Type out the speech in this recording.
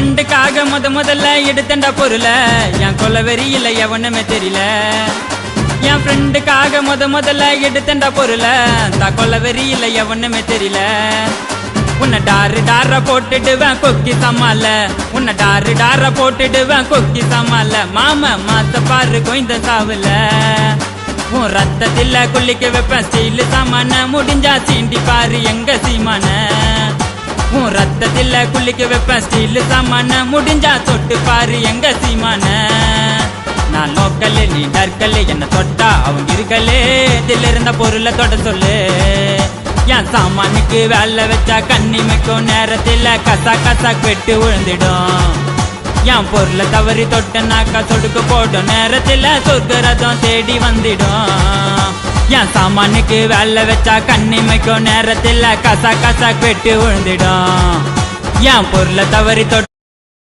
ஃப்ரெண்டுக்காக முதல்ல எடுத்தண்டா பொருள என் கொலவெறி இல்ல எவனுமே தெரியல. என் ஃப்ரெண்டுக்காக முதல்ல எடுத்தண்டா பொருள தான் கொலவெறி இல்ல எவனுமே தெரியல. உன்னை டார போட்டுடுவேன் கொக்கி சமால, உன்னை டார போட்டுடுவேன் கொக்கி சமால. மாம மாத்த பாரு கொய்ந்த சாவுல உன் ரத்தத்தில குளிக்க வைப்பேன் ஸ்டீல் சாமான. முடிஞ்சா சீண்டி பாரு எங்க சீமான. உன் ரத்தத்தில குளிக்க வைப்பேன் ஸ்டீல் சாமான. முடிஞ்சா தொட்டு பாரு எங்க சீமான. நான் லோக்கல் நீ டர்க்கல், என்ன தொட்டா அவங்க இருக்கலே. இதில் இருந்த பொருளை தொட சொல்லு. என் சாமானுக்கு வேலை வச்சா கண்ணிமைக்கும் நேரத்தில் கசா வெட்டு விழுந்துடும். என் பொருளை தவறி தொட்டனாக்கா சொடுக்கு போடும் நேரத்தில் சொர்க்கரதம் தேடி வந்துடும். என் சாமானுக்கு வேலை வச்சா கண்ணிமைக்கும் நேரத்தில் கசா வெட்டு விழுந்துடும். என் பொருளை தவறி தொட்ட